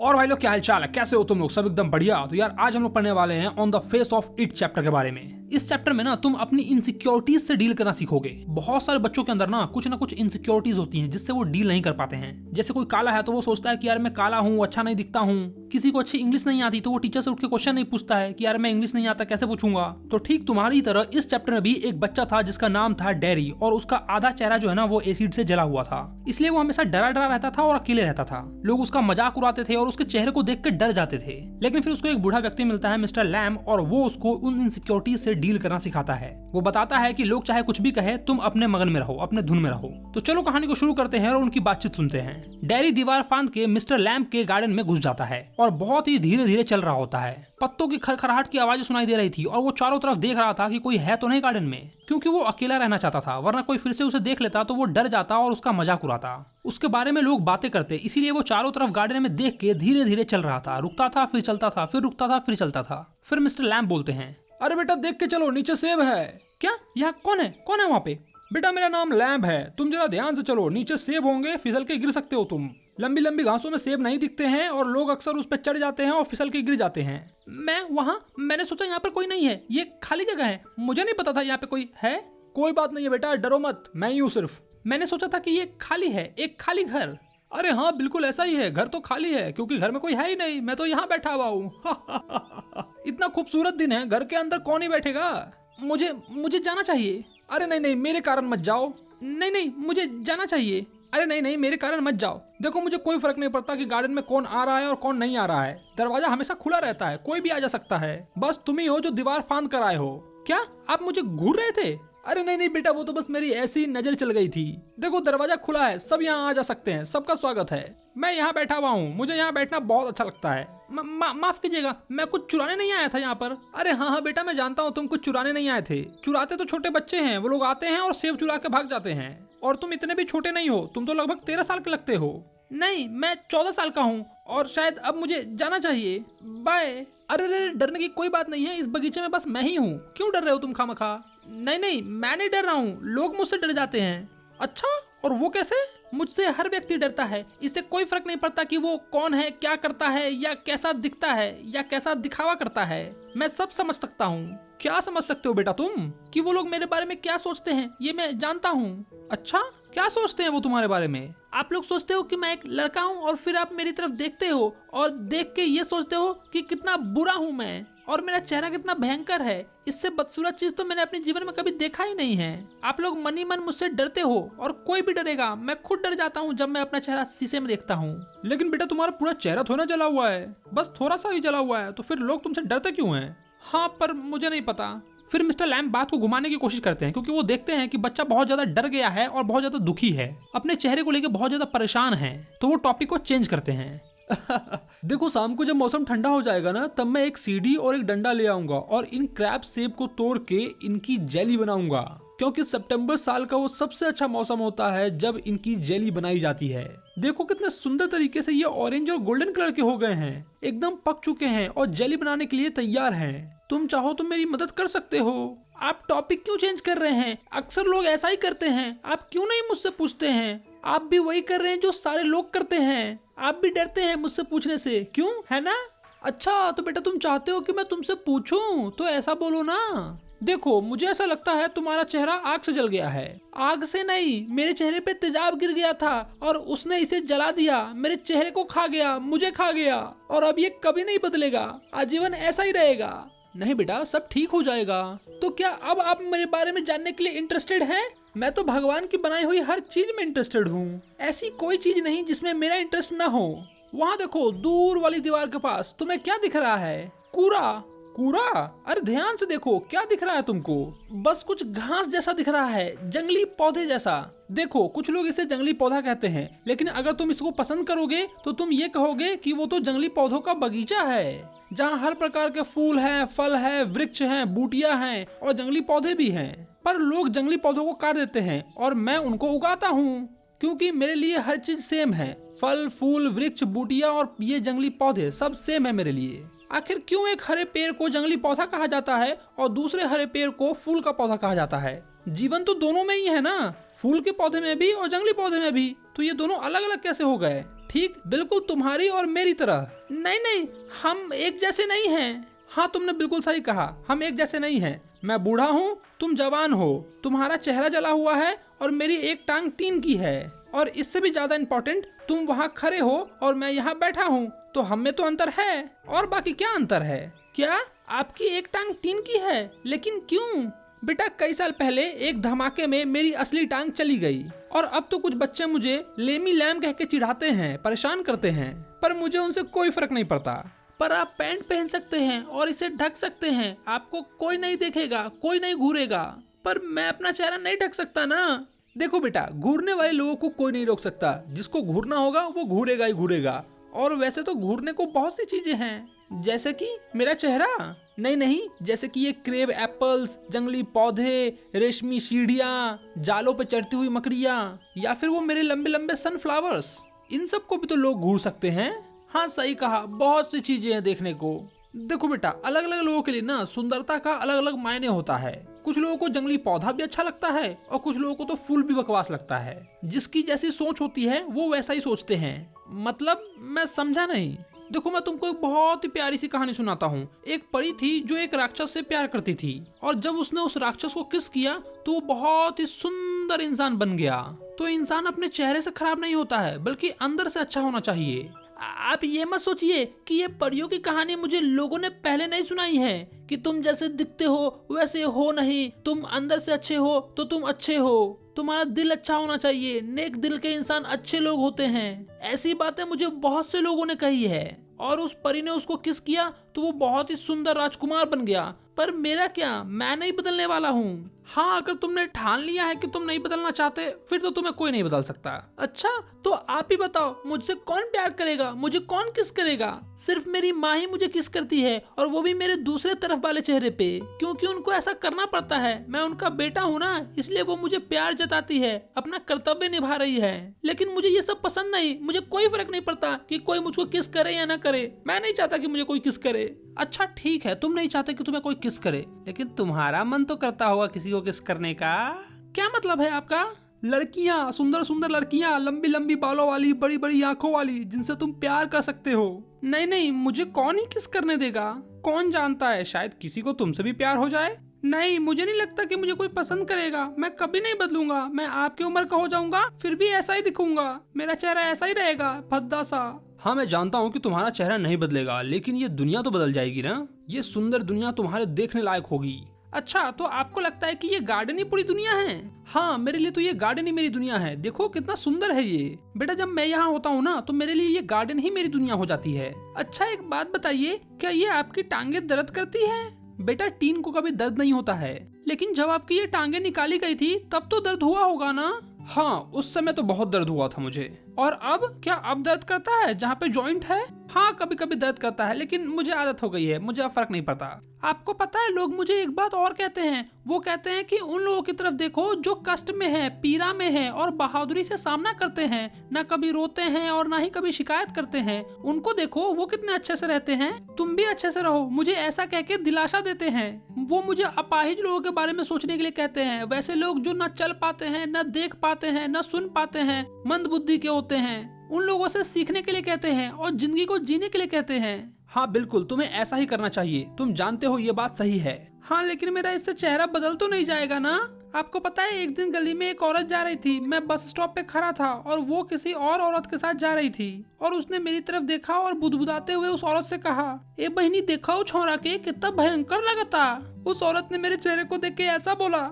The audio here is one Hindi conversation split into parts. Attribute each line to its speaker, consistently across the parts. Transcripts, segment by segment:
Speaker 1: और भाई लोग क्या हालचाल है, कैसे हो तुम लोग? सब एकदम बढ़िया। तो यार आज हम लोग पढ़ने वाले हैं on the face of it chapter के बारे में। इस चैप्टर में ना तुम अपनी इनसिक्योरिटीज से डील करना सीखोगे। बहुत सारे बच्चों के अंदर ना कुछ इनसिक्योरिटीज होती हैं जिससे वो डील नहीं कर पाते हैं। जैसे कोई काला है तो वो सोचता है कि यार मैं काला हूँ, अच्छा नहीं दिखता हूँ। किसी को अच्छी इंग्लिश नहीं आती तो वो टीचर से उठ के क्वेश्चन नहीं पूछता है कि यार मैं इंग्लिश नहीं आता, कैसे पूछूंगा। तो ठीक तुम्हारी तरह इस चैप्टर में भी एक बच्चा था जिसका नाम था डेरी, और उसका आधा चेहरा जो है ना वो एसिड से जला हुआ था। इसलिए वो हमेशा डरा डरा रहता था और अकेले रहता था। लोग उसका मजाक उड़ाते थे और उसके चेहरे को देख कर डर जाते थे। लेकिन फिर उसको एक बूढ़ा व्यक्ति मिलता है, मिस्टर लैम, और वो उसको उन इनसिक्योरिटीज से डील करना सिखाता है। वो बताता है कि लोग चाहे कुछ भी कहे, तुम अपने मगन में रहो, अपने धुन में रहो। तो चलो कहानी को शुरू करते हैं और उनकी बातचीत सुनते हैं। डेरी दीवार फांद के मिस्टर लैम के गार्डन में घुस जाता है और बहुत ही धीरे धीरे चल रहा होता है। पत्तों की खरखराहट की आवाजें सुनाई दे रही थी और वो चारों तरफ देख रहा था कि कोई है तो नहीं गार्डन में, क्योंकि वो अकेला रहना चाहता था, वरना कोई फिर से उसे देख लेता तो वो डर जाता और उसका मजाक उड़ाता। उसके बारे में लोग बातें करते, इसीलिए वो चारों तरफ गार्डन में देख के धीरे धीरे चल रहा था। रुकता था, फिर चलता था, फिर रुकता था, फिर चलता था। फिर मिस्टर लैम बोलते हैं, अरे बेटा देख के चलो, नीचे सेब है। क्या? यहाँ कौन है वहाँ पे? बेटा मेरा नाम लैम्ब है, तुम जरा ध्यान से चलो, नीचे सेब होंगे, फिसल के गिर सकते हो तुम। लंबी लंबी घासों में सेब नहीं दिखते हैं और लोग अक्सर उस पर चढ़ जाते हैं और फिसल के गिर जाते हैं। मैंने सोचा यहाँ पर कोई नहीं है, ये खाली जगह है, मुझे नहीं पता था यहाँ पे कोई है। कोई बात नहीं है बेटा, डरो मत, मैं ही हूँ सिर्फ। मैंने सोचा था कि ये खाली है, एक खाली घर। अरे हाँ बिल्कुल ऐसा ही है, घर तो खाली है क्योंकि घर में कोई है ही नहीं, मैं तो यहाँ बैठा हुआ हूँ। इतना खूबसूरत दिन है, घर के अंदर कौन ही बैठेगा। मुझे जाना चाहिए। अरे नहीं, मेरे कारण मत जाओ। नहीं, मुझे जाना चाहिए। अरे नहीं, मेरे कारण मत जाओ। देखो मुझे कोई फर्क नहीं पड़ता कि गार्डन में कौन आ रहा है और कौन नहीं आ रहा है। दरवाजा हमेशा खुला रहता है, कोई भी आ जा सकता है। बस तुम ही हो जो दीवार फांद कर आए हो। क्या आप मुझे घूर रहे थे? अरे नहीं बेटा, वो तो बस मेरी ऐसी नजर चल गई थी। देखो दरवाजा खुला है, सब यहाँ आ जा सकते हैं, सबका स्वागत है। मैं यहाँ बैठा हुआ हूँ, मुझे यहाँ बैठना बहुत अच्छा लगता है। माफ कीजिएगा, मैं कुछ चुराने नहीं आया था यहाँ पर। अरे हाँ बेटा, मैं जानता हूँ तुम कुछ चुराने नहीं आए थे। चुराते तो छोटे बच्चे हैं, वो लोग आते हैं और सेब चुरा के भाग जाते हैं। और तुम इतने भी छोटे नहीं हो, तुम तो लगभग 13 साल के लगते हो। नहीं, मैं 14 साल का हूँ और शायद अब मुझे जाना चाहिए। बाय। अरे डरने की कोई बात नहीं है, इस बगीचे में बस मैं ही हूँ, क्यों डर रहे हो तुम खामखा? नहीं, मैं नहीं डर रहा हूँ, लोग मुझसे डर जाते हैं। अच्छा, और वो कैसे? मुझसे हर व्यक्ति डरता है, इससे कोई फर्क नहीं पड़ता कि वो कौन है, क्या करता है, या कैसा दिखता है, या कैसा दिखावा करता है। मैं सब समझ सकता हूँ। क्या समझ सकते हो बेटा तुम? कि वो लोग मेरे बारे में क्या सोचते हैं, ये मैं जानता हूँ। अच्छा, क्या सोचते हैं वो तुम्हारे बारे में? आप लोग सोचते हो कि मैं एक लड़का हूँ और फिर आप मेरी तरफ देखते हो और देख के ये सोचते हो कि कितना बुरा हूँ मैं और मेरा चेहरा कितना भयंकर है। इससे बदसूरत चीज तो मैंने अपने जीवन में कभी देखा ही नहीं है। आप लोग मन ही मन मुझसे डरते हो और कोई भी डरेगा, मैं खुद डर जाता हूँ जब मैं अपना चेहरा शीशे में देखता हूँ। लेकिन बेटा तुम्हारा पूरा चेहरा थोड़ा ना जला हुआ है, बस थोड़ा सा ही जला हुआ है, तो फिर लोग तुमसे डरते क्यों हैं? हाँ पर मुझे नहीं पता। फिर मिस्टर लैम्ब बात को घुमाने की कोशिश करते हैं क्योंकि वो देखते हैं कि बच्चा बहुत ज्यादा डर गया है और बहुत ज्यादा दुखी है, अपने चेहरे को लेकर बहुत ज्यादा परेशान है। तो वो टॉपिक को चेंज करते हैं। देखो शाम को जब मौसम ठंडा हो जाएगा ना, तब मैं एक सीढ़ी और एक डंडा ले आऊंगा और इन क्रैब सेब को तोड़ के इनकी जेली बनाऊंगा, क्योंकि सितंबर साल का वो सबसे अच्छा मौसम होता है जब इनकी जेली बनाई जाती है। देखो कितने सुंदर तरीके से ये ऑरेंज और गोल्डन कलर के हो गए हैं, एकदम पक चुके हैं और जेली बनाने के लिए तैयार हैं। तुम चाहो तो मेरी मदद कर सकते हो। आप टॉपिक क्यों चेंज कर रहे हैं? अक्सर लोग ऐसा ही करते हैं, आप क्यों नहीं मुझसे पूछते हैं? आप भी वही कर रहे हैं जो सारे लोग करते हैं, आप भी डरते हैं मुझसे पूछने से, क्यों, है ना? अच्छा तो बेटा तुम चाहते हो कि मैं तुमसे पूछूं, तो ऐसा बोलो ना। देखो मुझे ऐसा लगता है तुम्हारा चेहरा आग से जल गया है। आग से नहीं, मेरे चेहरे पे तेजाब गिर गया था और उसने इसे जला दिया, मेरे चेहरे को खा गया, मुझे खा गया, और अब ये कभी नहीं बदलेगा, आजीवन ऐसा ही रहेगा। नहीं बेटा, सब ठीक हो जाएगा। तो क्या अब आप मेरे बारे में जानने के लिए इंटरेस्टेड हैं? मैं तो भगवान की बनाई हुई हर चीज में इंटरेस्टेड हूँ, ऐसी कोई चीज नहीं जिसमें मेरा इंटरेस्ट ना हो। वहाँ देखो दूर वाली दीवार के पास तुम्हें क्या दिख रहा है? कूड़ा? अरे ध्यान से देखो, क्या दिख रहा है तुमको? बस कुछ घास जैसा दिख रहा है, जंगली पौधे जैसा। देखो कुछ लोग इसे जंगली पौधा कहते हैं, लेकिन अगर तुम इसको पसंद करोगे तो तुम ये कहोगे कि वो तो जंगली पौधों का बगीचा है, जहाँ हर प्रकार के फूल हैं, फल है, वृक्ष हैं, बूटियां हैं और जंगली पौधे भी हैं। पर लोग जंगली पौधों को काट देते हैं और मैं उनको उगाता हूँ, क्योंकि मेरे लिए हर चीज सेम है। फल, फूल, वृक्ष, बूटियां और ये जंगली पौधे सब सेम है मेरे लिए। आखिर क्यों एक हरे पेड़ को जंगली पौधा कहा जाता है और दूसरे हरे पेड़ को फूल का पौधा कहा जाता है? जीवन तो दोनों में ही है ना, फूल के पौधे में भी और जंगली पौधे में भी। तो ये दोनों अलग अलग कैसे हो गए? ठीक बिल्कुल तुम्हारी और मेरी तरह। नहीं नहीं, हम एक जैसे नहीं हैं। हाँ तुमने बिल्कुल सही कहा, हम एक जैसे नहीं हैं। मैं बूढ़ा हूँ, तुम जवान हो, तुम्हारा चेहरा जला हुआ है और मेरी एक टांग टीन की है, और इससे भी ज्यादा इम्पोर्टेंट तुम वहाँ खड़े हो और मैं यहाँ बैठा हूँ, तो हम में तो अंतर है। और बाकी क्या अंतर है? क्या आपकी एक टांग टीन की है? लेकिन क्यों? बेटा कई साल पहले एक धमाके में मेरी असली टांग चली गई, और अब तो कुछ बच्चे मुझे लेमी लैम कह के चिढ़ाते हैं, परेशान करते हैं, पर मुझे उनसे कोई फर्क नहीं पड़ता। पर आप पैंट पहन सकते हैं और इसे ढक सकते हैं, आपको कोई नहीं देखेगा, कोई नहीं घूरेगा। पर मैं अपना चेहरा नहीं ढक सकता ना। देखो बेटा, घूरने वाले लोगों को कोई नहीं रोक सकता, जिसको घूरना होगा वो घूरेगा ही घूरेगा। और वैसे तो घूरने को बहुत सी चीजें हैं, जैसे कि मेरा चेहरा। नहीं, जैसे कि ये क्रेब एप्पल्स, जंगली पौधे, रेशमी सीढ़ियाँ, जालों पे चढ़ती हुई मकड़ियाँ, या फिर वो मेरे लंबे लंबे सनफ्लावर्स। इन सब को भी तो लोग घूर सकते हैं। हाँ सही कहा, बहुत सी चीजें हैं देखने को। देखो बेटा, अलग अलग लोगों के लिए ना सुंदरता का अलग अलग मायने होता है। कुछ लोगों को जंगली पौधा भी अच्छा लगता है और कुछ लोगों को तो फूल भी बकवास लगता है। जिसकी जैसी सोच होती है वो वैसा ही सोचते हैं। मतलब मैं समझा नहीं। देखो मैं तुमको एक बहुत ही प्यारी सी कहानी सुनाता हूँ। एक परी थी जो एक राक्षस से प्यार करती थी, और जब उसने उस राक्षस को किस किया तो वो बहुत ही सुंदर इंसान बन गया। तो इंसान अपने चेहरे से खराब नहीं होता है, बल्कि अंदर से अच्छा होना चाहिए। आप ये मत सोचिए कि ये परियों की कहानी मुझे लोगों ने पहले नहीं सुनाई है कि तुम जैसे दिखते हो वैसे हो नहीं, तुम अंदर से अच्छे हो तो तुम अच्छे हो, तुम्हारा दिल अच्छा होना चाहिए, नेक दिल के इंसान अच्छे लोग होते हैं। ऐसी बातें मुझे बहुत से लोगों ने कही है, और उस परी ने उसको किस किया तो वो बहुत ही सुंदर राजकुमार बन गया। पर मेरा क्या, मैं नहीं बदलने वाला हूँ। हाँ, अगर तुमने ठान लिया है कि तुम नहीं बदलना चाहते, फिर तो तुम्हें कोई नहीं बदल सकता। अच्छा तो आप ही बताओ, मुझसे कौन प्यार करेगा, मुझे कौन किस करेगा? सिर्फ मेरी माँ ही मुझे किस करती है, और वो भी मेरे दूसरे तरफ वाले चेहरे पे, क्योंकि उनको ऐसा करना पड़ता है। मैं उनका बेटा हूँ ना, इसलिए वो मुझे प्यार जताती है, अपना कर्तव्य निभा रही है। लेकिन मुझे ये सब पसंद नहीं। मुझे कोई फर्क नहीं पड़ता कि कोई मुझको किस करे या ना करे। मैं नहीं चाहता कि मुझे कोई किस करे। अच्छा ठीक है, तुम नहीं चाहते कि तुम्हें कोई किस करे, लेकिन तुम्हारा मन तो करता होगा किसी को किस करने का। क्या मतलब है आपका? लड़कियां, सुंदर सुंदर लड़कियां, लंबी लंबी बालों वाली, बड़ी बड़ी आंखों वाली, जिनसे तुम प्यार कर सकते हो। नहीं, मुझे कौन ही किस करने देगा। कौन जानता है, शायद किसी को तुमसे भी प्यार हो जाए। नहीं, मुझे नहीं लगता कि मुझे कोई पसंद करेगा। मैं कभी नहीं बदलूंगा। मैं आपकी उम्र का हो जाऊंगा, फिर भी ऐसा ही दिखूंगा। मेरा चेहरा ऐसा ही रहेगा, भद्दा सा। हाँ मैं जानता हूँ कि तुम्हारा चेहरा नहीं बदलेगा, लेकिन ये दुनिया तो बदल जाएगी ना। ये सुंदर दुनिया तुम्हारे देखने लायक होगी। अच्छा तो आपको लगता है कि ये गार्डन ही पूरी दुनिया है? हाँ, मेरे लिए तो ये गार्डन ही मेरी दुनिया है। देखो कितना सुंदर है ये। बेटा जब मैं यहाँ होता हूँ ना, तो मेरे लिए ये गार्डन ही मेरी दुनिया हो जाती है। अच्छा एक बात बताइए, क्या ये आपकी टांगे दर्द करती है? बेटा टीन को कभी दर्द नहीं होता है, लेकिन जब आपकी ये टांगे निकाली गई थी तब तो दर्द हुआ होगा ना? हाँ, उस समय तो बहुत दर्द हुआ था मुझे। और अब क्या अब दर्द करता है जहाँ पे जॉइंट है? हाँ कभी कभी दर्द करता है, लेकिन मुझे आदत हो गई है, मुझे अब फर्क नहीं पड़ता। आपको पता है लोग मुझे एक बात और कहते हैं। वो कहते हैं कि उन लोगों की तरफ देखो जो कष्ट में है, पीड़ा में है और बहादुरी से सामना करते हैं, ना कभी रोते हैं और ना ही कभी शिकायत करते हैं। उनको देखो वो कितने अच्छे से रहते हैं। तुम भी अच्छे से रहो, मुझे ऐसा कह के दिलासा देते हैं। वो मुझे अपाहिज लोगों के बारे में सोचने के लिए कहते हैं। वैसे लोग जो न चल पाते हैं, न देख पाते हैं, न सुन पाते हैं, मंद बुद्धि के होते हैं, उन लोगों से सीखने के लिए कहते हैं और जिंदगी को जीने के लिए कहते हैं। हाँ बिल्कुल, तुम्हें ऐसा ही करना चाहिए। तुम जानते हो ये बात सही है। हाँ लेकिन मेरा इससे चेहरा बदल तो नहीं जाएगा ना? आपको पता है एक दिन गली में एक औरत जा रही थी। मैं बस स्टॉप पे खड़ा था और वो किसी और औरत के साथ जा रही थी, और उसने मेरी तरफ देखा और बुदबुदाते हुए उस औरत से कहा, ए बहनी देखा छोरा के कितना भयंकर लगता। उस औरत ने मेरे चेहरे को देख के ऐसा बोला,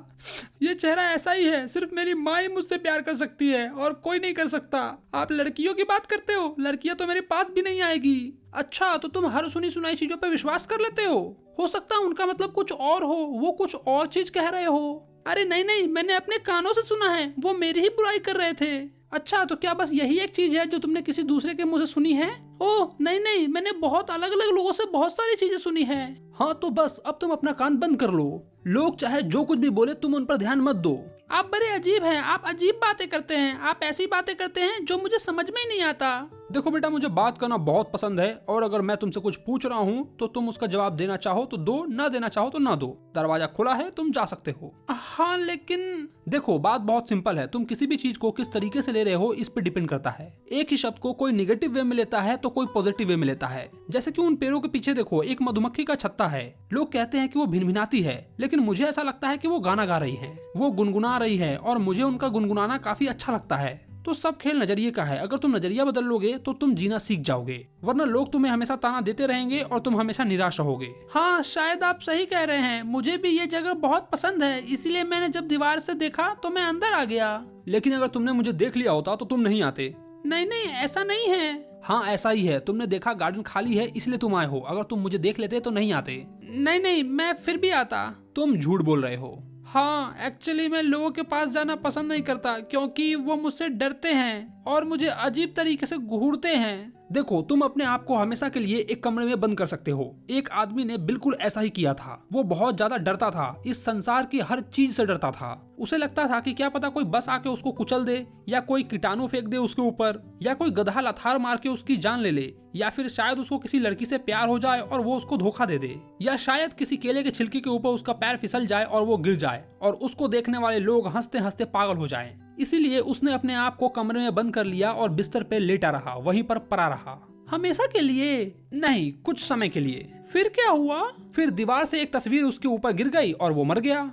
Speaker 1: ये चेहरा ऐसा ही है, सिर्फ मेरी माँ ही मुझसे प्यार कर सकती है और कोई नहीं कर सकता। आप लड़कियों की बात करते हो, लड़कियां तो मेरे पास भी नहीं आएगी। अच्छा तो तुम हर सुनी सुनाई चीजों पे विश्वास कर लेते हो सकता है उनका मतलब कुछ और हो, वो कुछ और चीज कह रहे हो। अरे नहीं, मैंने अपने कानों से सुना है, वो मेरी ही बुराई कर रहे थे। अच्छा तो क्या बस यही एक चीज है जो तुमने किसी दूसरे के मुंह से सुनी है? ओह नहीं, मैंने बहुत अलग अलग लोगों से बहुत सारी चीजें सुनी है। हाँ तो बस अब तुम अपना कान बंद कर लो। लोग चाहे जो कुछ भी बोले तुम उन पर ध्यान मत दो। आप बड़े अजीब हैं, आप अजीब बातें करते हैं, आप ऐसी बातें करते हैं जो मुझे समझ में ही नहीं आता। देखो बेटा, मुझे बात करना बहुत पसंद है और अगर मैं तुमसे कुछ पूछ रहा हूँ तो तुम उसका जवाब देना चाहो तो दो, ना देना चाहो तो ना दो। दरवाजा खुला है, तुम जा सकते हो। हाँ लेकिन देखो, बात बहुत सिंपल है। तुम किसी भी चीज को किस तरीके से ले रहे हो इस पे डिपेंड करता है। एक ही शब्द को कोई निगेटिव वे में लेता है तो कोई पॉजिटिव वे में लेता है। जैसे कि उन पेड़ों के पीछे देखो, एक मधुमक्खी का छत्ता है। लोग कहते हैं कि वो भिनभिनाती है, लेकिन मुझे ऐसा लगता है कि वो गाना गा रही है, वो गुनगुना रही है और मुझे उनका गुनगुनाना काफी अच्छा लगता है। तो सब खेल नजरिए का है। अगर तुम नजरिया बदल लोगे तो तुम जीना सीख जाओगे, वरना लोग तुम्हें हमेशा ताना देते रहेंगे और तुम हमेशा निराश रहोगे। हाँ शायद आप सही कह रहे हैं, मुझे भी ये जगह बहुत पसंद है, इसीलिए मैंने जब दीवार से देखा तो मैं अंदर आ गया। लेकिन अगर तुमने मुझे देख लिया होता तो तुम नहीं आते। नहीं नहीं, ऐसा नहीं है। हाँ ऐसा ही है, तुमने देखा गार्डन खाली है इसलिए तुम आए हो। अगर तुम मुझे देख लेते तो नहीं आते। नहीं नहीं, मैं फिर भी आता। तुम झूठ बोल रहे हो। हाँ एक्चुअली मैं लोगों के पास जाना पसंद नहीं करता क्योंकि वो मुझसे डरते हैं और मुझे अजीब तरीके से घूरते हैं। देखो, तुम अपने आप को हमेशा के लिए एक कमरे में बंद कर सकते हो। एक आदमी ने बिल्कुल ऐसा ही किया था। वो बहुत ज्यादा डरता था, इस संसार की हर चीज से डरता था। उसे लगता था कि क्या पता कोई बस आके उसको कुचल दे, या कोई कीटाणु फेंक दे उसके ऊपर, या कोई गधा लथार मार के उसकी जान ले ले, या फिर शायद उसको किसी लड़की से प्यार हो जाए और वो उसको धोखा दे दे, या शायद किसी केले के छिलके के ऊपर उसका पैर फिसल जाए और वो गिर जाए और उसको देखने वाले लोग हंसते हंसते पागल हो जाएं। इसीलिए उसने अपने आप को कमरे में बंद कर लिया और बिस्तर पे लेटा रहा, वहीं पर पड़ा रहा। हमेशा के लिए नहीं, कुछ समय के लिए। फिर क्या हुआ? फिर दीवार से एक तस्वीर उसके ऊपर गिर गई और वो मर गया।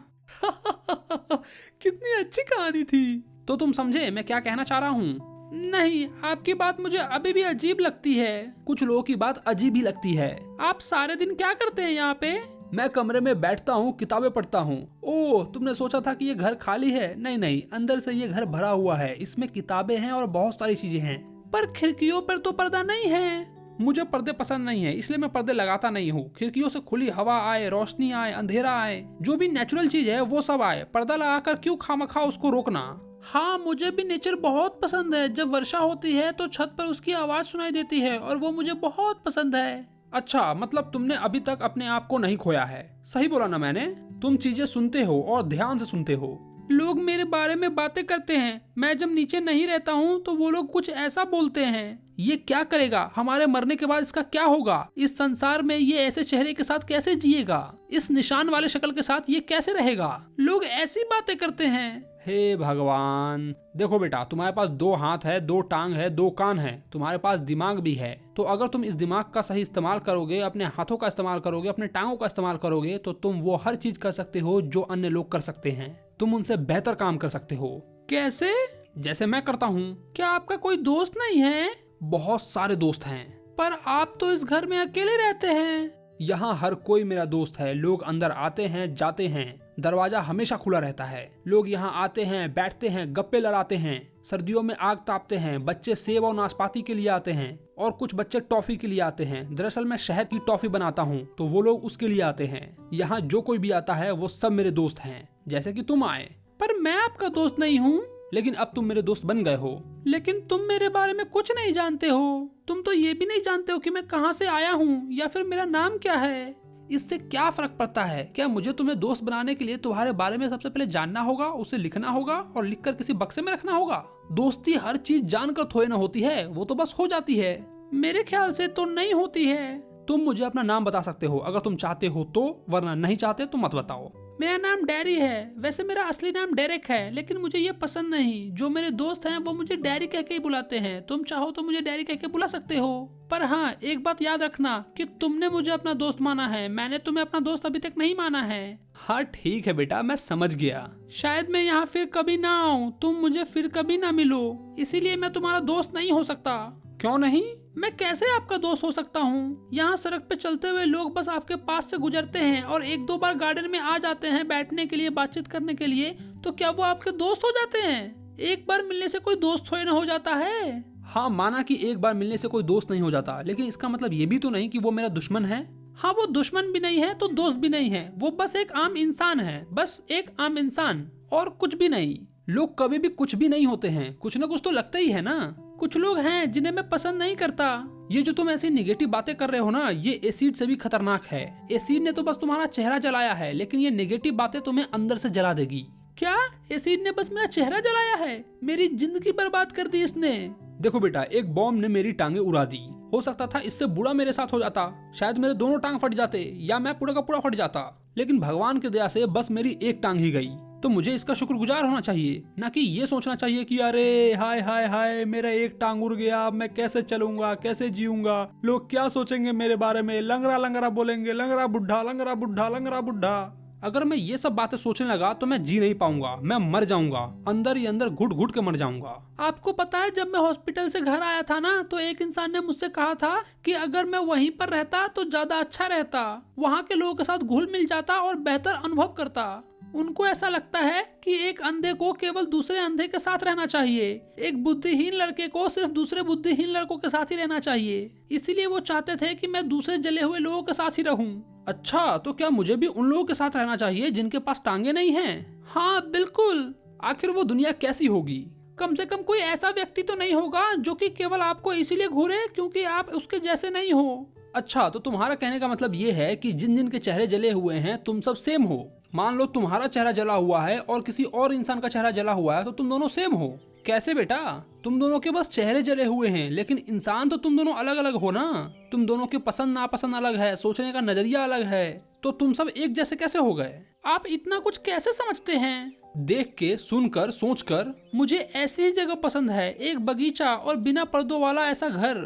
Speaker 1: कितनी अच्छी कहानी थी। तो तुम समझे मैं क्या कहना चाह रहा हूँ? नहीं, आपकी बात मुझे अभी भी अजीब लगती है। कुछ लोगों की बात अजीब ही लगती है। आप सारे दिन क्या करते हैं यहाँ पे? मैं कमरे में बैठता हूँ, किताबें पढ़ता हूँ। ओह, तुमने सोचा था कि ये घर खाली है? नहीं नहीं, अंदर से ये घर भरा हुआ है। इसमें किताबें हैं और बहुत सारी चीजें हैं। पर खिड़कियों पर तो पर्दा नहीं है। मुझे पर्दे पसंद नहीं है, इसलिए मैं पर्दे लगाता नहीं हूँ। खिड़कियों से खुली हवा आए, रोशनी आए, अंधेरा आए, जो भी नेचुरल चीज है वो सब आए। पर्दा लगाकर क्यों खामखा उसको रोकना। हाँ, मुझे भी नेचर बहुत पसंद है। जब वर्षा होती है तो छत पर उसकी आवाज सुनाई देती है और वो मुझे बहुत पसंद है। अच्छा, मतलब तुमने अभी तक अपने आप को नहीं खोया है। सही बोला ना मैंने? तुम चीजें सुनते हो और ध्यान से सुनते हो। लोग मेरे बारे में बातें करते हैं। मैं जब नीचे नहीं रहता हूँ तो वो लोग कुछ ऐसा बोलते हैं। ये क्या करेगा? हमारे मरने के बाद इसका क्या होगा? इस संसार में ये ऐसे चेहरे के साथ कैसे जिएगा? इस निशान वाले शक्ल के साथ ये कैसे रहेगा? लोग ऐसी बातें करते हैं। हे भगवान। देखो बेटा, तुम्हारे पास 2 हाथ है, 2 टांग है, 2 कान है, तुम्हारे पास दिमाग भी है। तो अगर तुम इस दिमाग का सही इस्तेमाल करोगे, अपने हाथों का इस्तेमाल करोगे, अपने टांगों का इस्तेमाल करोगे, तो तुम वो हर चीज कर सकते हो जो अन्य लोग कर सकते हैं। तुम उनसे बेहतर काम कर सकते हो। कैसे? जैसे मैं करता हूँ। क्या आपका कोई दोस्त नहीं है? बहुत सारे दोस्त हैं। पर आप तो इस घर में अकेले रहते हैं। यहाँ हर कोई मेरा दोस्त है। लोग अंदर आते हैं, जाते हैं, दरवाजा हमेशा खुला रहता है। लोग यहाँ आते हैं, बैठते हैं, गप्पे लड़ाते हैं, सर्दियों में आग तापते हैं। बच्चे सेब और नाशपाती के लिए आते हैं और कुछ बच्चे टॉफी के लिए आते हैं। दरअसल मैं शहद की टॉफी बनाता हूँ तो वो लोग उसके लिए आते हैं। यहाँ जो कोई भी आता है वो सब मेरे दोस्त हैं, जैसे कि तुम आए। पर मैं आपका दोस्त नहीं हूँ। लेकिन अब तुम मेरे दोस्त बन गए हो। लेकिन तुम मेरे बारे में कुछ नहीं जानते हो। तुम तो ये भी नहीं जानते हो कि मैं कहाँ से आया हूँ या फिर मेरा नाम क्या है। इससे क्या फर्क पड़ता है? क्या मुझे तुम्हें दोस्त बनाने के लिए तुम्हारे बारे में सबसे पहले जानना होगा, उसे लिखना होगा और लिखकर किसी बक्से में रखना होगा? दोस्ती हर चीज जानकर थोड़ी ना होती है, वो तो बस हो जाती है। मेरे ख्याल से तो नहीं होती है। तुम मुझे अपना नाम बता सकते हो अगर तुम चाहते हो तो, वरना नहीं चाहते तो मत बताओ। मेरा नाम डैरी है। वैसे मेरा असली नाम डेरेक है, लेकिन मुझे ये पसंद नहीं। जो मेरे दोस्त हैं वो मुझे डैरी कह के ही बुलाते हैं। तुम चाहो तो मुझे डैरी कह के बुला सकते हो। पर हाँ, एक बात याद रखना कि तुमने मुझे अपना दोस्त माना है, मैंने तुम्हें अपना दोस्त अभी तक नहीं माना है। हाँ ठीक है बेटा, मैं समझ गया। शायद मैं यहाँ फिर कभी ना आऊँ, तुम मुझे फिर कभी ना मिलो, इसीलिए मैं तुम्हारा दोस्त नहीं हो सकता। क्यों नहीं? मैं कैसे आपका दोस्त हो सकता हूँ? यहाँ सड़क पे चलते हुए लोग बस आपके पास से गुजरते हैं और 1-2 बार गार्डन में आ जाते हैं बैठने के लिए, बातचीत करने के लिए, तो क्या वो आपके दोस्त हो जाते हैं? एक बार मिलने से कोई दोस्त थोड़ी ना हो जाता है। हाँ, माना कि एक बार मिलने से कोई दोस्त नहीं हो जाता, लेकिन इसका मतलब ये भी तो नहीं कि वो मेरा दुश्मन है। हाँ, वो दुश्मन भी नहीं है तो दोस्त भी नहीं है। वो बस एक आम इंसान है, बस एक आम इंसान, और कुछ भी नहीं। लोग कभी भी कुछ भी नहीं होते हैं, कुछ ना कुछ तो लगता ही है ना। कुछ लोग हैं जिन्हें मैं पसंद नहीं करता। ये जो तुम ऐसी निगेटिव बातें कर रहे हो ना, ये एसिड से भी खतरनाक है। एसिड ने तो बस तुम्हारा चेहरा जलाया है, लेकिन ये निगेटिव बातें तुम्हें अंदर से जला देगी। क्या एसिड ने बस मेरा चेहरा जलाया है? मेरी जिंदगी बर्बाद कर दी इसने। देखो बेटा, एक बॉम्ब ने मेरी टांगे उड़ा दी। हो सकता था इससे बुरा मेरे साथ हो जाता, शायद मेरे दोनों टांग फट जाते या मैं पूरा का पूरा फट जाता, लेकिन भगवान की दया से बस मेरी एक टांग ही गई। तो मुझे इसका शुक्रगुजार होना चाहिए, ना कि ये सोचना चाहिए कि अरे हाय हाय हाय मेरा एक टांग उड़ गया, मैं कैसे चलूंगा, कैसे जीऊंगा, लोग क्या सोचेंगे मेरे बारे में, लंगड़ा लंगड़ा बोलेंगे, लंगड़ा बुढ़ा लंगड़ा बुढ़ा लंगड़ा बुढ़ा। अगर मैं ये सब बातें सोचने लगा तो मैं जी नहीं पाऊंगा, मैं मर जाऊंगा, अंदर ही अंदर घुट घुट के मर जाऊंगा। आपको पता है, जब मैं हॉस्पिटल से घर आया था ना, तो एक इंसान ने मुझसे कहा था कि अगर मैं वहीं पर रहता तो ज्यादा अच्छा रहता, वहाँ के लोगों के साथ घुल मिल जाता और बेहतर अनुभव करता। उनको ऐसा लगता है कि एक अंधे को केवल दूसरे अंधे के साथ रहना चाहिए, एक बुद्धिहीन लड़के को सिर्फ दूसरे बुद्धिहीन लड़कों के साथ ही रहना चाहिए, इसीलिए वो चाहते थे कि मैं दूसरे जले हुए लोगों के साथ ही रहूं। अच्छा, तो क्या मुझे भी उन लोगों के साथ रहना चाहिए जिनके पास टांगे नहीं हैं? हाँ बिल्कुल। आखिर वो दुनिया कैसी होगी? कम से कम कोई ऐसा व्यक्ति तो नहीं होगा जो कि केवल आपको इसीलिए घूरे क्योंकि आप उसके जैसे नहीं हो। अच्छा, तो तुम्हारा कहने का मतलब ये है कि जिन जिन के चेहरे जले हुए हैं तुम सब सेम हो। मान लो तुम्हारा चेहरा जला हुआ है और किसी और इंसान का चेहरा जला हुआ है, तो तुम दोनों सेम हो। कैसे बेटा? तुम दोनों के बस चेहरे जले हुए हैं, लेकिन इंसान तो तुम दोनों अलग अलग हो ना। तुम दोनों की पसंद नापसंद अलग है, सोचने का नजरिया अलग है, तो तुम सब एक जैसे कैसे हो गए? आप इतना कुछ कैसे समझते हैं? देख के, सुनकर, सोचकर मुझे ऐसी ही जगह पसंद है, एक बगीचा और बिना पर्दों वाला ऐसा घर।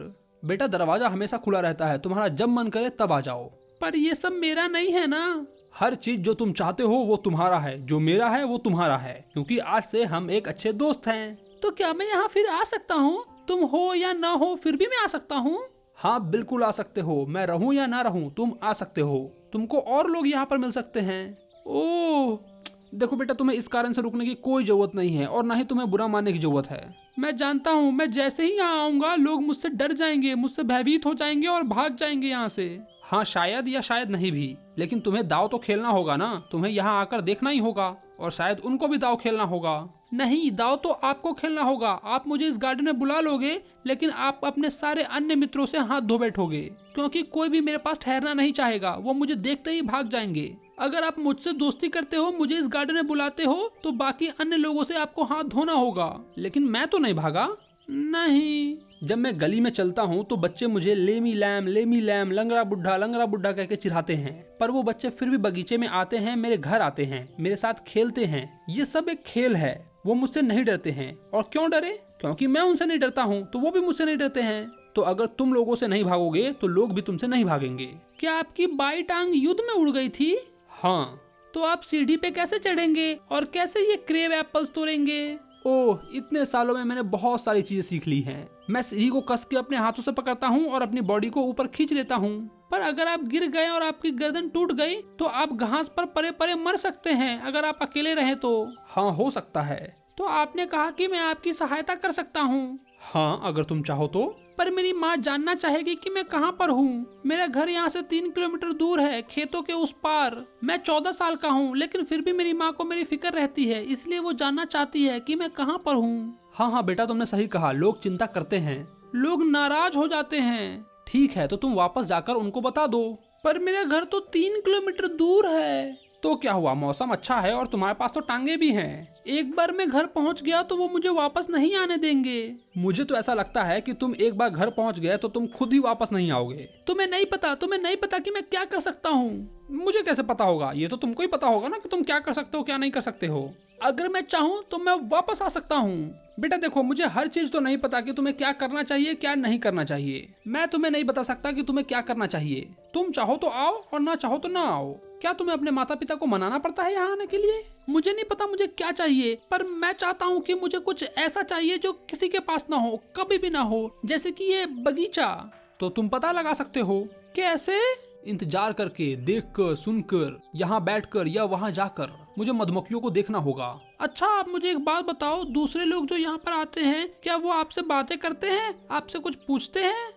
Speaker 1: बेटा, दरवाजा हमेशा खुला रहता है, तुम्हारा जब मन करे तब आ जाओ। पर ये सब मेरा नहीं है ना। हर चीज जो तुम चाहते हो वो तुम्हारा है, जो मेरा है वो तुम्हारा है, क्योंकि आज से हम एक अच्छे दोस्त हैं। तो क्या मैं यहाँ फिर आ सकता हूँ? तुम हो या ना हो फिर भी मैं आ सकता हूँ? हाँ बिल्कुल आ सकते हो, मैं रहूँ या ना रहूँ तुम आ सकते हो। तुमको और लोग यहाँ पर मिल सकते हैं। ओह देखो बेटा, तुम्हें इस कारण से रुकने की कोई जरूरत नहीं है और ना ही तुम्हें बुरा मानने की जरूरत है। मैं जानता हूँ, मैं जैसे ही यहाँ आऊंगा लोग मुझसे डर जाएंगे, मुझसे भयभीत हो जाएंगे और भाग जाएंगे यहाँ से। हाँ शायद या शायद नहीं भी, लेकिन तुम्हें दाव तो खेलना होगा ना, तुम्हें यहाँ आकर देखना ही होगा और शायद उनको भी दाव खेलना होगा। नहीं, दाव तो आपको खेलना होगा। आप मुझे इस गार्डन में बुला लोगे, लेकिन आप अपने सारे अन्य मित्रों से हाथ धो बैठोगे, क्योंकि कोई भी मेरे पास ठहरना नहीं चाहेगा, वो मुझे देखते ही भाग जाएंगे। अगर आप मुझसे दोस्ती करते हो, मुझे इस गार्डन में बुलाते हो, तो बाकी अन्य लोगों से आपको हाथ धोना होगा। लेकिन मैं तो नहीं भागा। नहीं, जब मैं गली में चलता हूँ तो बच्चे मुझे लेमी लैम, लंगड़ा बुढ़ा कह के चिढ़ाते हैं, पर वो बच्चे फिर भी बगीचे में आते हैं, मेरे घर आते हैं, मेरे साथ खेलते हैं। ये सब एक खेल है, वो मुझसे नहीं डरते हैं। और क्यों डरे? क्योंकि मैं उनसे नहीं डरता हूँ, तो वो भी मुझसे नहीं डरते हैं। तो अगर तुम लोगों से नहीं भागोगे तो लोग भी तुमसे नहीं भागेंगे। क्या आपकी बाई टांग युद्ध में उड़ गई थी? हाँ। तो आप सीढ़ी पे कैसे चढ़ेंगे और कैसे ये क्रेव एप्पल्स तोड़ेंगे? ओह, इतने सालों में मैंने बहुत सारी चीजें सीख ली हैं। मैं सीढ़ी को कस के अपने हाथों से पकड़ता हूँ और अपनी बॉडी को ऊपर खींच लेता हूँ। पर अगर आप गिर गए और आपकी गर्दन टूट गई तो आप घास पर परे परे मर सकते हैं, अगर आप अकेले रहे तो। हाँ हो सकता है। तो आपने कहा कि मैं आपकी सहायता कर सकता हूँ। हाँ अगर तुम चाहो तो। पर मेरी माँ जानना चाहेगी कि मैं कहाँ पर हूँ। मेरा घर यहाँ से 3 किलोमीटर दूर है, खेतों के उस पार। मैं 14 साल का हूँ, लेकिन फिर भी मेरी माँ को मेरी फिक्र रहती है, इसलिए वो जानना चाहती है कि मैं कहाँ पर हूँ। हाँ बेटा, तुमने सही कहा, लोग चिंता करते हैं, लोग नाराज हो जाते हैं। ठीक है, तो तुम वापस जाकर उनको बता दो। पर मेरा घर तो 3 किलोमीटर दूर है। तो क्या हुआ, मौसम अच्छा है और तुम्हारे पास तो टांगे भी हैं। एक बार मैं घर पहुंच गया तो वो मुझे वापस नहीं आने देंगे। मुझे तो ऐसा लगता है कि तुम एक बार घर पहुंच गए तो तुम खुद ही वापस नहीं आओगे। तुम्हें नहीं पता कि मैं क्या कर सकता हूँ। मुझे कैसे पता होगा? ये तो तुमको ही पता होगा ना कि तुम क्या कर सकते हो, क्या नहीं कर सकते हो। अगर मैं चाहूँ तो मैं वापस आ सकता हूँ। बेटा देखो, मुझे हर चीज तो नहीं पता कि तुम्हें क्या करना चाहिए क्या नहीं करना चाहिए। मैं तुम्हें नहीं बता सकता कि तुम्हें क्या करना चाहिए। तुम चाहो तो आओ और ना चाहो तो ना आओ। क्या तुम्हें अपने माता पिता को मनाना पड़ता है यहाँ आने के लिए? मुझे नहीं पता मुझे क्या चाहिए, पर मैं चाहता हूँ कि मुझे कुछ ऐसा चाहिए जो किसी के पास ना हो, कभी भी ना हो, जैसे कि ये बगीचा। तो तुम पता लगा सकते हो। कैसे? इंतजार करके, देखकर, सुनकर, यहाँ बैठकर या वहाँ जाकर। मुझे मधुमक्खियों को देखना होगा। अच्छा, आप मुझे एक बात बताओ, दूसरे लोग जो यहाँ पर आते हैं क्या वो आपसे बातें करते हैं, आपसे कुछ पूछते हैं?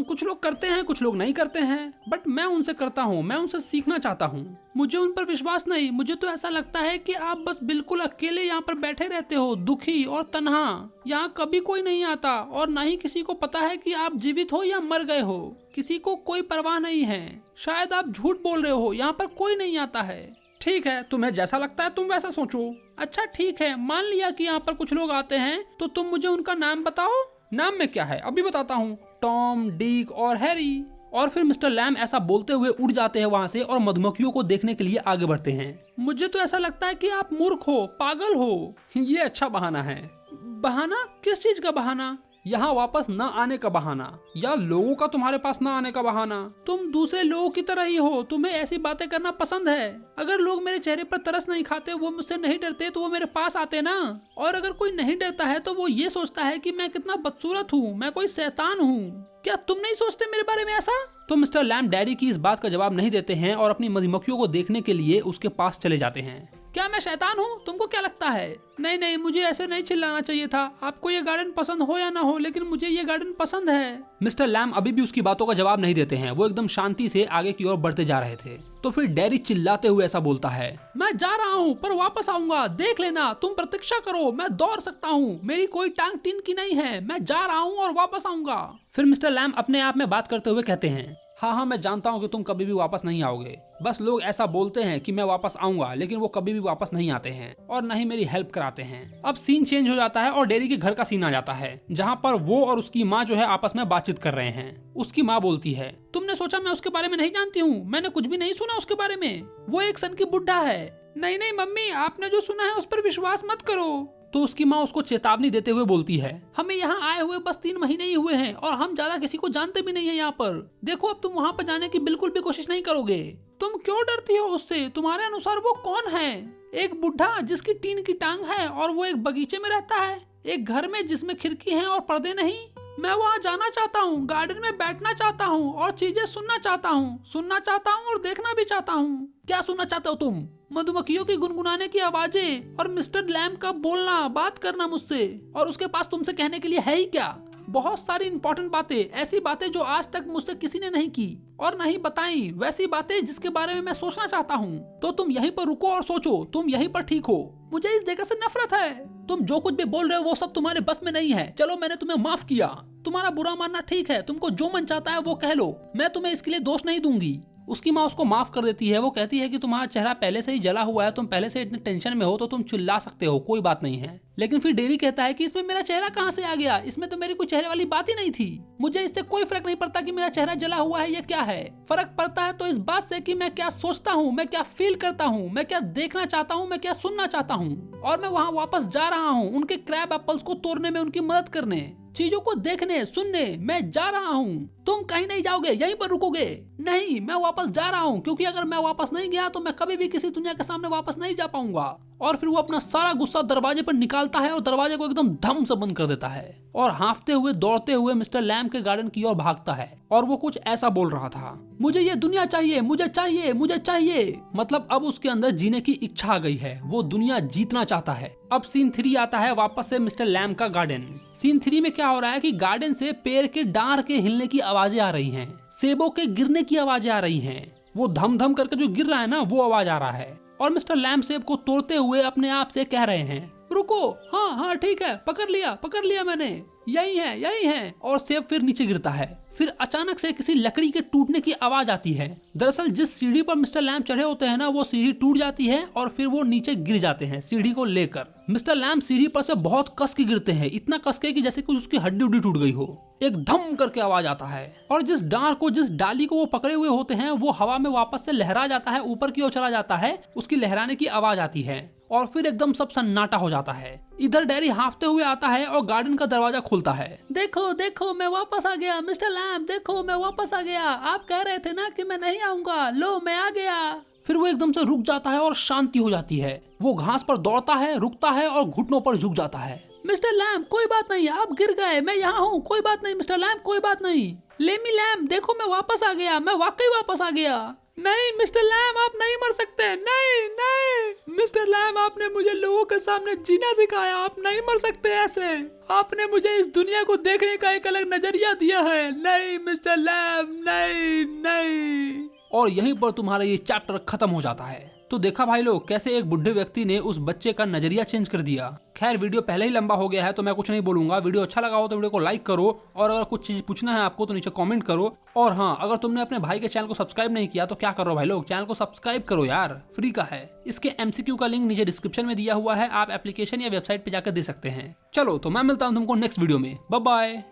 Speaker 1: कुछ लोग करते हैं, कुछ लोग नहीं करते हैं, बट मैं उनसे करता हूँ, मैं उनसे सीखना चाहता हूँ। मुझे उन पर विश्वास नहीं। मुझे तो ऐसा लगता है कि आप बस बिल्कुल अकेले यहाँ पर बैठे रहते हो, दुखी और तन्हा। यहाँ कभी कोई नहीं आता और न ही किसी को पता है कि आप जीवित हो या मर गए हो। किसी को कोई परवाह नहीं है। शायद आप झूठ बोल रहे हो, यहाँ पर कोई नहीं आता है। ठीक है, तुम्हें जैसा लगता है तुम वैसा सोचो। अच्छा ठीक है, मान लिया कि यहाँ पर कुछ लोग आते हैं, तो तुम मुझे उनका नाम बताओ। नाम में क्या है अभी बताता हूँ, टॉम, डिक और हैरी। और फिर मिस्टर लैम ऐसा बोलते हुए उड़ जाते हैं वहाँ से और मधुमक्खियों को देखने के लिए आगे बढ़ते हैं। मुझे तो ऐसा लगता है कि आप मूर्ख हो, पागल हो। ये अच्छा बहाना है। बहाना? किस चीज का बहाना? यहाँ वापस न आने का बहाना, या लोगों का तुम्हारे पास न आने का बहाना। तुम दूसरे लोगों की तरह ही हो, तुम्हें ऐसी बातें करना पसंद है। अगर लोग मेरे चेहरे पर तरस नहीं खाते, वो मुझसे नहीं डरते, तो वो मेरे पास आते ना। और अगर कोई नहीं डरता है तो वो ये सोचता है कि मैं कितना बदसूरत हूँ, मैं कोई शैतान हूँ। क्या तुम नहीं सोचते मेरे बारे में ऐसा? तो मिस्टर लैम डैडी की इस बात का जवाब नहीं देते हैं और अपनी मधुमक्खियों को देखने के लिए उसके पास चले जाते हैं। क्या मैं शैतान हूँ? तुमको क्या लगता है? नहीं नहीं, मुझे ऐसे नहीं चिल्लाना चाहिए था। आपको ये गार्डन पसंद हो या ना हो, लेकिन मुझे ये गार्डन पसंद है। मिस्टर लैम अभी भी उसकी बातों का जवाब नहीं देते हैं। वो एकदम शांति से आगे की ओर बढ़ते जा रहे थे। तो फिर डैडी चिल्लाते हुए ऐसा बोलता है, मैं जा रहा हूँ पर वापस आऊंगा, देख लेना, तुम प्रतीक्षा करो, मैं दौड़ सकता हूँ, मेरी कोई टांग टीन की नहीं है, मैं जा रहा हूँ और वापस आऊंगा। फिर मिस्टर लैम अपने आप में बात करते हुए कहते हैं, हाँ, मैं जानता हूँ कि तुम कभी भी वापस नहीं आओगे। बस लोग ऐसा बोलते हैं कि मैं वापस आऊंगा, लेकिन वो कभी भी वापस नहीं आते हैं और न ही मेरी हेल्प कराते हैं। अब सीन चेंज हो जाता है और डैडी के घर का सीन आ जाता है, जहाँ पर वो और उसकी माँ जो है आपस में बातचीत कर रहे हैं। उसकी माँ बोलती है, तुमने सोचा मैं उसके बारे में नहीं जानती हूँ? मैंने कुछ भी नहीं सुना उसके बारे में। वो एक सन की बुढ़ा है। नहीं नहीं मम्मी, आपने जो सुना है उस पर विश्वास मत करो। तो उसकी माँ उसको चेतावनी देते हुए बोलती है, हमें यहाँ आए हुए बस 3 महीने ही हुए हैं और हम ज्यादा किसी को जानते भी नहीं है यहाँ पर। देखो, अब तुम वहाँ पर जाने की बिल्कुल भी कोशिश नहीं करोगे। तुम क्यों डरती हो उससे? तुम्हारे अनुसार वो कौन है? एक बुढ़ा जिसकी टीन की टांग है और वो एक बगीचे में रहता है, एक घर में जिसमें खिड़की है और पर्दे नहीं। मैं वहाँ जाना चाहता हूँ, गार्डन में बैठना चाहता हूँ और चीजें सुनना चाहता हूँ और देखना भी चाहता हूँ। क्या सुनना चाहते हो तुम? मधुमक्खियों की गुनगुनाने की आवाजें और मिस्टर लैम का बोलना, बात करना मुझसे। और उसके पास तुमसे कहने के लिए है ही क्या? बहुत सारी इंपॉर्टेंट बातें, ऐसी बातें जो आज तक मुझसे किसी ने नहीं की और नहीं बताई, वैसी बातें जिसके बारे में मैं सोचना चाहता हूँ। तो तुम यहीं पर रुको और सोचो, तुम यहीं पर ठीक हो। मुझे इस जगह से नफरत है। तुम जो कुछ भी बोल रहे हो वो सब तुम्हारे बस में नहीं है। चलो, मैंने तुम्हें माफ किया। तुम्हारा बुरा मानना ठीक है, तुमको जो मन चाहता है वो कह लो, मैं तुम्हें इसके लिए दोष नहीं दूंगी। उसकी माँ उसको माफ कर देती है। वो कहती है कि तुम्हारा चेहरा पहले से ही जला हुआ है, तुम पहले से इतने टेंशन में हो, तो तुम चिल्ला सकते हो, कोई बात नहीं है। लेकिन फिर डैडी कहता है कि इसमें मेरा चेहरा कहाँ से आ गया? इसमें तो मेरी कोई चेहरे वाली बात ही नहीं थी। मुझे इससे कोई फर्क नहीं पड़ता कि मेरा चेहरा जला हुआ है या क्या है। फर्क पड़ता है तो इस बात से कि मैं क्या सोचता हूँ, मैं क्या फील करता हूँ, मैं क्या देखना चाहता हूँ, मैं क्या सुनना चाहता हूँ। और मैं वहाँ वापस जा रहा हूँ, उनके क्रैब एप्पल्स को तोड़ने में उनकी मदद करने, चीजों को देखने सुनने मैं जा रहा हूँ। तुम कहीं नहीं जाओगे, यहीं पर रुकोगे? नहीं, मैं वापस जा रहा हूँ, क्योंकि अगर मैं वापस नहीं गया तो मैं कभी भी किसी दुनिया के सामने वापस नहीं जा पाऊंगा। और फिर वो अपना सारा गुस्सा दरवाजे पर निकालता है और दरवाजे को एकदम धम से बंद कर देता है और हाँफते हुए दौड़ते हुए मिस्टर लैम के गार्डन की ओर भागता है। और वो कुछ ऐसा बोल रहा था, मुझे ये दुनिया चाहिए, मुझे चाहिए, मुझे चाहिए। मतलब अब उसके अंदर जीने की इच्छा आ गई है, वो दुनिया जीतना चाहता है। अब सीन 3 आता है वापस से मिस्टर लैम का गार्डन। सीन 3 में क्या हो रहा है कि गार्डन से पेड़ के डार के हिलने की आवाजें आ रही हैं, सेबों के गिरने की आवाजें आ रही हैं। वो धम धम करके जो गिर रहा है ना, वो आवाज आ रहा है। और मिस्टर लैम सेब को तोड़ते हुए अपने आप से कह रहे हैं, रुको, हाँ हाँ ठीक है, पकड़ लिया मैंने, यही है। और सेब फिर नीचे गिरता है। फिर अचानक से किसी लकड़ी के टूटने की आवाज आती है। दरअसल जिस सीढ़ी पर मिस्टर लैम चढ़े होते हैं ना, वो सीढ़ी टूट जाती है और फिर वो नीचे गिर जाते हैं सीढ़ी को लेकर। मिस्टर लैम सीढ़ी पर से बहुत कस के गिरते हैं, इतना कस के कि जैसे कुछ उसकी हड्डी उड्डी टूट गई हो। एक धम करके आवाज आता है और जिस डाली को वो पकड़े हुए होते हैं वो हवा में वापस से लहरा जाता है, ऊपर की ओर चला जाता है। उसकी लहराने की आवाज आती है और फिर एकदम सब सन्नाटा हो जाता है। इधर डैडी हाँफते हुए आता है और गार्डन का दरवाजा खुलता है। देखो देखो, मैं वापस आ गया मिस्टर लैम, देखो मैं वापस आ गया। आप कह रहे थे ना कि मैं नहीं आऊंगा, लो मैं आ गया। फिर वो एकदम से रुक जाता है और शांति हो जाती है। वो घास पर दौड़ता है, रुकता है और घुटनों पर झुक जाता है। मिस्टर लैम कोई बात नहीं, आप गिर गए, मैं यहाँ हूँ, कोई बात नहीं मिस्टर लैम, कोई बात नहीं। लेमी लैम देखो, मैं वापस आ गया, मैं वाकई वापस आ गया। नहीं मिस्टर लैम, आप नहीं मर सकते, नहीं मिस्टर लैम, आपने मुझे लोगों के सामने जीना सिखाया, आप नहीं मर सकते ऐसे। आपने मुझे इस दुनिया को देखने का एक अलग नजरिया दिया है। नहीं मिस्टर लैम, नहीं। और यहीं पर तुम्हारा ये चैप्टर खत्म हो जाता है। तो देखा भाई लोग कैसे एक बुढ़े व्यक्ति ने उस बच्चे का नजरिया चेंज कर दिया। खैर वीडियो पहले ही लंबा हो गया है तो मैं कुछ नहीं बोलूंगा। वीडियो अच्छा लगा हो तो वीडियो को लाइक करो, और अगर कुछ चीज पूछना है आपको तो नीचे कमेंट करो। और हाँ, अगर तुमने अपने भाई के चैनल को सब्सक्राइब नहीं किया तो क्या करो भाई लोग, चैनल को सब्सक्राइब करो यार, फ्री का है। इसके MCQ का लिंक नीचे डिस्क्रिप्शन में दिया हुआ है, आप एप्लीकेशन या वेबसाइट पे जाकर दे सकते हैं। चलो तो मैं मिलता हूँ तुमको नेक्स्ट वीडियो में, बाय बाय।